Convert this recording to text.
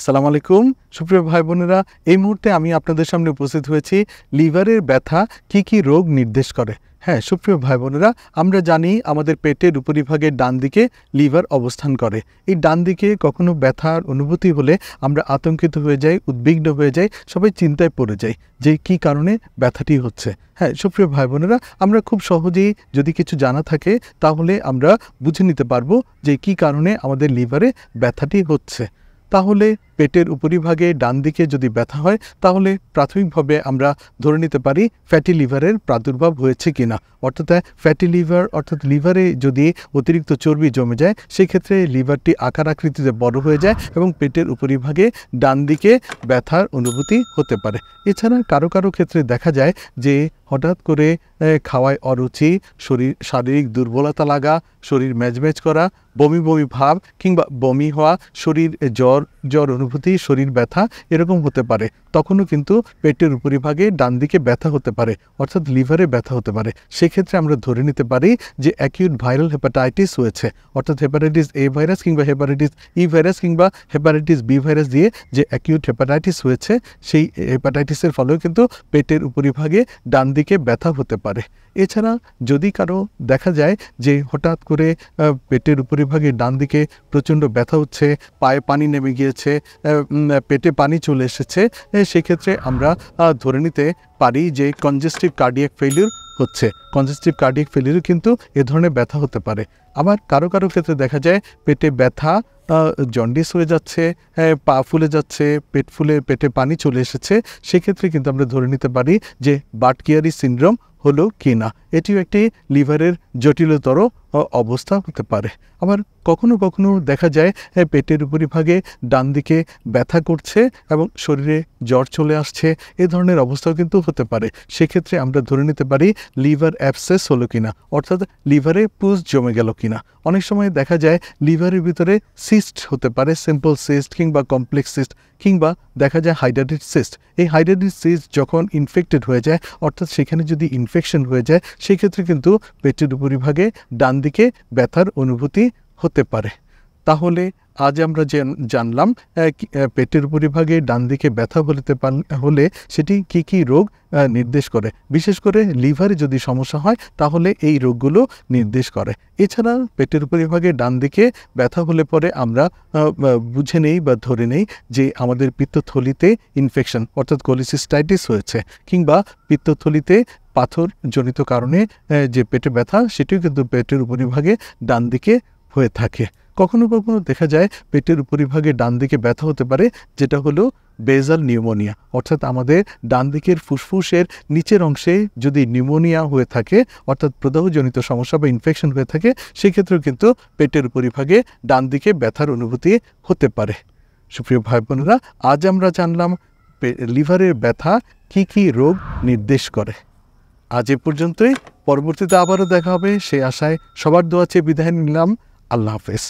আসসালামু আলাইকুম সুপ্রিয় ভাই বোনেরা, এই মুহূর্তে আমি আপনাদের সামনে উপস্থিত হয়েছি লিভারের ব্যথা কি কি রোগ নির্দেশ করে। হ্যাঁ সুপ্রিয় ভাই বোনেরা, আমরা জানি আমাদের পেটের উপরিভাগের ডান দিকে লিভার অবস্থান করে। এই ডান দিকে কখনো ব্যথার অনুভূতি হলে আমরা আতঙ্কিত হয়ে যাই, উদ্বিগ্ন হয়ে যাই, সবাই চিন্তায় পড়ে যাই যে কি কারণে ব্যথাটি হচ্ছে। হ্যাঁ সুপ্রিয় ভাই বোনেরা, আমরা খুব সহজেই যদি কিছু জানা থাকে তাহলে আমরা বুঝে নিতে পারবো যে কি কারণে আমাদের লিভারে ব্যথাটি হচ্ছে। তাহলে পেটের উপরিভাগে ডান দিকে যদি ব্যথা হয় তাহলে প্রাথমিকভাবে আমরা ধরে নিতে পারি ফ্যাটি লিভারের প্রাদুর্ভাব হয়েছে কিনা। অর্থাৎ ফ্যাটি লিভার অর্থাৎ লিভারে যদি অতিরিক্ত চর্বি জমে যায় সেক্ষেত্রে লিভারটি আকার আকৃতিতে বড় হয়ে যায় এবং পেটের উপরিভাগে ডান দিকে ব্যথার অনুভূতি হতে পারে। এছাড়া কারো কারো ক্ষেত্রে দেখা যায় যে হঠাৎ করে খাওয়ায় অরুচি, শারীরিক দুর্বলতা লাগা, শরীর ম্যাজম্যাজ করা, বমি বমি ভাব কিংবা বমি হওয়া, শরীর জ্বর অনুভূতি, শরীর ব্যথা এরকম হতে পারে। তখনও কিন্তু পেটের উপরিভাগে ডান দিকে ব্যথা হতে পারে, অর্থাৎ লিভারে ব্যথা হতে পারে। সেক্ষেত্রে আমরা ধরে নিতে পারি যে অ্যাকিউট ভাইরাল হেপাটাইটিস হয়েছে, অর্থাৎ হেপাটাইটিস এ ভাইরাস কিংবা হেপাটাইটিস ই ভাইরাস কিংবা হেপাটাইটিস বি ভাইরাস দিয়ে যে অ্যাকিউট হেপাটাইটিস হয়েছে সেই হেপাটাইটিসের ফলেও কিন্তু পেটের উপরিভাগে ডান দিকে ব্যথা হতে পারে। এছাড়া যদি কারো দেখা যায় যে হঠাৎ করে পেটের উপরিভাগে ডান দিকে প্রচণ্ড ব্যথা হচ্ছে, পায়ে পানি নেমে গিয়েছে, পেটে পানি চলে এসেছে, সেক্ষেত্রে আমরা ধরে নিতে পারি যে কনজেস্টিভ কার্ডিয়াক ফেলিউর হচ্ছে। কনজেস্টিভ কার্ডিয়াক ফেলিউরও কিন্তু এ ধরনের ব্যথা হতে পারে। আবার কারো কারো ক্ষেত্রে দেখা যায় পেটে ব্যথা, জন্ডিস হয়ে যাচ্ছে, পা ফুলে যাচ্ছে, পেট ফুলে পেটে পানি চলে এসেছে, সেক্ষেত্রে কিন্তু আমরা ধরে নিতে পারি যে বার্টকিয়ারি সিনড্রোম হলো কি না। এটিও একটি লিভারের জটিলতর অবস্থা হতে পারে। আবার কখনো কখনো দেখা যায় পেটের উপরিভাগে ডান দিকে ব্যথা করছে এবং শরীরে জ্বর চলে আসছে, এ ধরনের অবস্থাও কিন্তু হতে পারে। সেক্ষেত্রে আমরা ধরে নিতে পারি লিভার অ্যাবসেস হলো কিনা, অর্থাৎ লিভারে পুজ জমে গেল কিনা। অনেক সময় দেখা যায় লিভারের ভিতরে সিস্ট হতে পারে, সিম্পল সিস্ট কিংবা কমপ্লেক্স সিস্ট কিংবা দেখা যায় হাইড্রাটিস সিস্ট। এই হাইড্রাটিস সিস্ট যখন ইনফেক্টেড হয়ে যায়, অর্থাৎ সেখানে যদি ইনফেকশন হয়ে যায়, সেক্ষেত্রে কিন্তু পেটের উপরিভাগে ডান দিকে ব্যথার অনুভূতি হতে পারে। তাহলে আজ আমরা জানলাম পেটের উপরিভাগে ডান দিকে ব্যথা হলে সেটি কি কি রোগ নির্দেশ করে। বিশেষ করে লিভারে যদি সমস্যা হয় তাহলে এই রোগগুলো নির্দেশ করে। এছাড়া পেটের উপরিভাগে ডান দিকে ব্যথা হলে পরে আমরা বুঝে নেই বা ধরে নেই যে আমাদের পিত্তথলিতে ইনফেকশন অর্থাৎ কোলিসিস্টাইটিস হয়েছে, কিংবা পিত্তথলিতে পাথরজনিত কারণে যে পেটে ব্যথা সেটিও কিন্তু পেটের উপরিভাগে ডান দিকে হয়ে থাকে। কখনো কখনো দেখা যায় পেটের উপরিভাগে ডান দিকে ব্যথা হতে পারে, যেটা হলো বেজাল নিউমোনিয়া, অর্থাৎ আমাদের ডান দিকের ফুসফুসের নিচের অংশে যদি নিউমোনিয়া হয়ে থাকে, অর্থাৎ প্রদাহজনিত সমস্যা বা ইনফেকশন হয়ে থাকে, সেক্ষেত্রেও কিন্তু পেটের উপরিভাগে ডান দিকে ব্যথার অনুভূতি হতে পারে। সুপ্রিয় ভাই বোনেরা, আজ আমরা জানলাম লিভারের ব্যথা কি কি রোগ নির্দেশ করে। আজ এ পর্যন্তই, পরবর্তীতে আবারও দেখা হবে সেই আশায় সবার দোয়া চেয়ে বিদায় নিলাম। আল্লাহ হাফেজ।